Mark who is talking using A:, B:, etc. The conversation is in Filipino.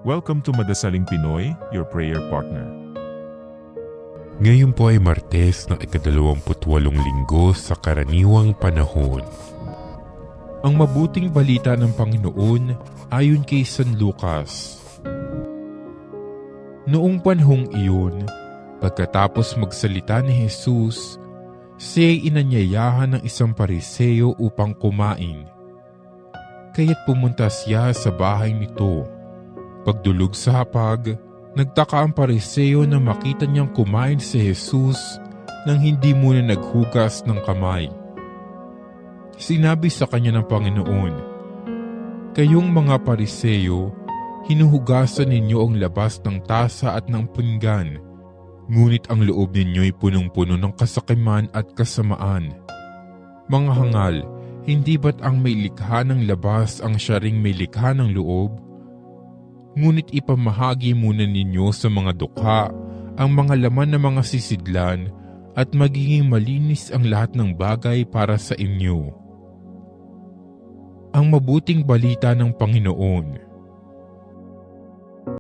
A: Welcome to Madasaling Pinoy, your prayer partner.
B: Ngayon po ay Martes ng ika-28 linggo sa karaniwang panahon. Ang mabuting balita ng Panginoon ayon kay San Lucas. Noong panahong iyon, pagkatapos magsalita ni Jesus, siya'y inanyayahan ng isang Pariseo upang kumain. Kaya't pumunta siya sa bahay nito. Pagdulog sa hapag, nagtaka ang Pariseo na makita niyang kumain si Jesus nang hindi muna naghugas ng kamay. Sinabi sa kanya ng Panginoon, "Kayong mga Pariseo, hinuhugasan ninyo ang labas ng tasa at ng pinggan, ngunit ang loob ninyo'y punong-puno ng kasakiman at kasamaan. Mga hangal, hindi ba't ang may likha ng labas ang siya ring may likha ng loob? Ngunit ipamahagi muna ninyo sa mga dukha ang mga laman ng mga sisidlan at magiging malinis ang lahat ng bagay para sa inyo." Ang mabuting balita ng Panginoon.